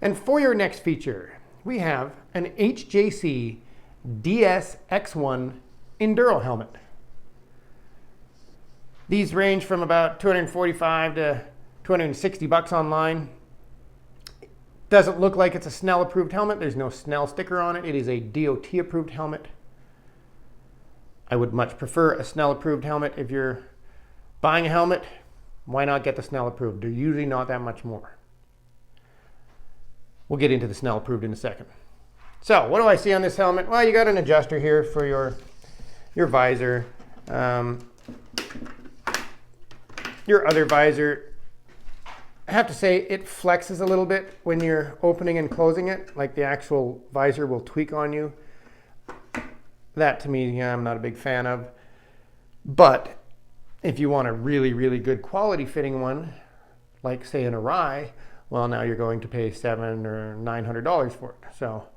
And for your next feature, we have an HJC DS-X1 Enduro helmet. These range from about $245 to $260 online. Doesn't look like it's a Snell approved helmet. There's no Snell sticker on it. It is a DOT approved helmet. I would much prefer a Snell approved helmet. If you're buying a helmet, why not get the Snell approved? They're usually not that much more. We'll get into the Snell approved in a second. So what do I see on this helmet? Well, you got an adjuster here for your visor. Your other visor, I have to say it flexes a little bit when you're opening and closing it, like the actual visor will tweak on you. That to me, I'm not a big fan of. But if you want a really, really good quality fitting one, like say an Arai, well, now you're going to pay $700 or $900 for it. So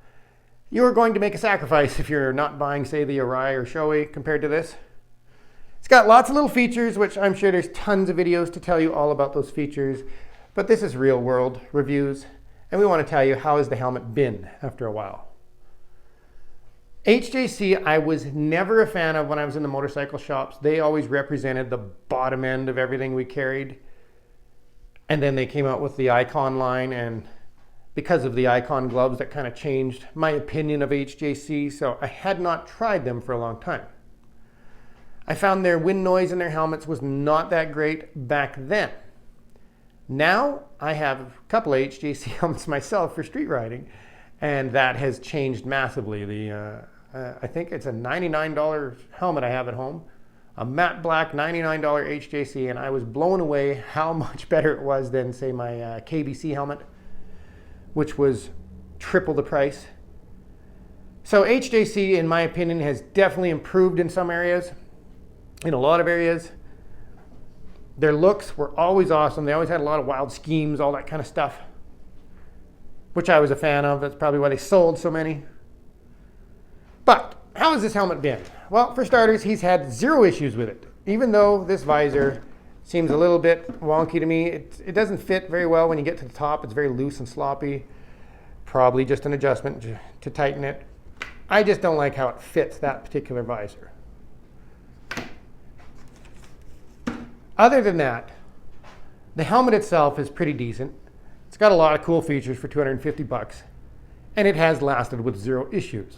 you're going to make a sacrifice if you're not buying, say, the Arai or Shoei compared to this. It's got lots of little features, which I'm sure there's tons of videos to tell you all about those features. But this is real world reviews, and we want to tell you how has the helmet been after a while. HJC, I was never a fan of when I was in the motorcycle shops. They always represented the bottom end of everything we carried. And then they came out with the Icon line, and because of the Icon gloves, that kind of changed my opinion of HJC, so I had not tried them for a long time. I found their wind noise in their helmets was not that great back then. Now I have a couple of HJC helmets myself for street riding, and that has changed massively. I think it's a $99 helmet I have at home, a matte black $99 HJC, and I was blown away how much better it was than, say, my KBC helmet, which was triple the price. So HJC, in my opinion, has definitely improved in some areas. In a lot of areas, their looks were always awesome. They always had a lot of wild schemes, all that kind of stuff, which I was a fan of. That's probably why they sold so many. But how has this helmet been? Well, for starters, he's had zero issues with it. Even though this visor seems a little bit wonky to me, it doesn't fit very well when you get to the top. It's very loose and sloppy. Probably just an adjustment to tighten it. I just don't like how it fits that particular visor. Other than that, the helmet itself is pretty decent. It's got a lot of cool features for $250, and it has lasted with zero issues.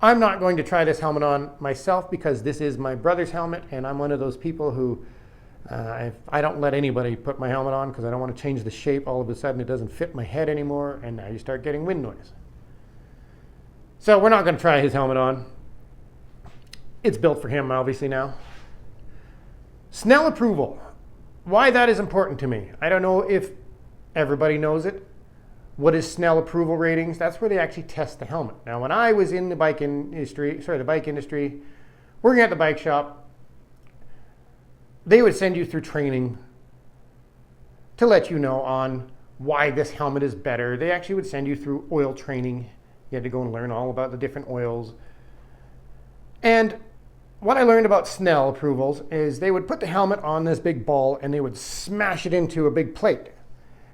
I'm not going to try this helmet on myself because this is my brother's helmet, and I'm one of those people who, I don't let anybody put my helmet on because I don't want to change the shape. All of a sudden it doesn't fit my head anymore, and now you start getting wind noise. So we're not going to try his helmet on. It's built for him, obviously, now. Snell approval. Why that is important to me. I don't know if everybody knows it. What is Snell approval ratings? That's where they actually test the helmet. Now, when I was in the bike industry, working at the bike shop, they would send you through training to let you know on why this helmet is better. They actually would send you through oil training. You had to go and learn all about the different oils. And what I learned about Snell approvals is they would put the helmet on this big ball and they would smash it into a big plate.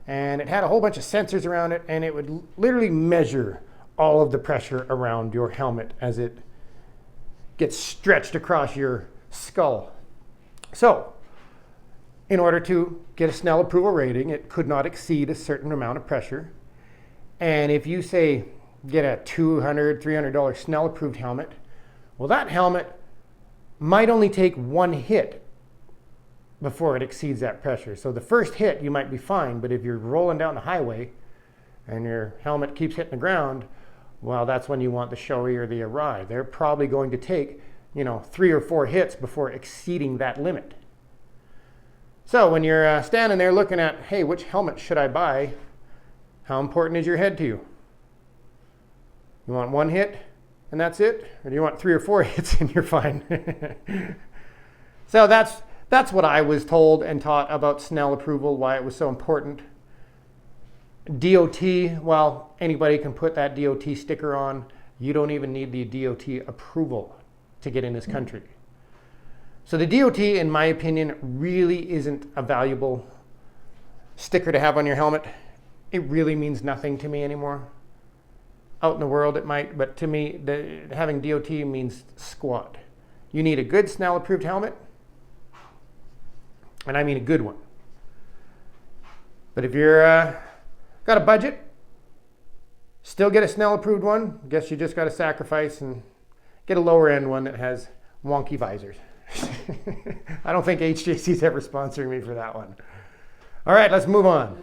And it had a whole bunch of sensors around it, and it would literally measure all of the pressure around your helmet as it gets stretched across your skull. So, in order to get a Snell approval rating, it could not exceed a certain amount of pressure. And if you say get a $200, $300 Snell approved helmet, well, that helmet might only take one hit before it exceeds that pressure. So the first hit you might be fine, but if you're rolling down the highway and your helmet keeps hitting the ground, well, that's when you want the Shoei or the Arai. They're probably going to take, 3 or 4 hits before exceeding that limit. So when you're standing there looking at, hey, which helmet should I buy? How important is your head to you? You want one hit and that's it? Or do you want 3 or 4 hits and you're fine? So that's what I was told and taught about Snell approval, why it was so important. DOT, well, anybody can put that DOT sticker on. You don't even need the DOT approval to get in this country. So the DOT, in my opinion, really isn't a valuable sticker to have on your helmet. it really means nothing to me anymore. Out in the world it might, but to me, having DOT means squat. You need a good Snell approved helmet, and I mean a good one. But if you're got a budget, still get a Snell approved one. Guess you just got to sacrifice and get a lower end one that has wonky visors. I don't think HJC is ever sponsoring me for that one. All right, let's move on.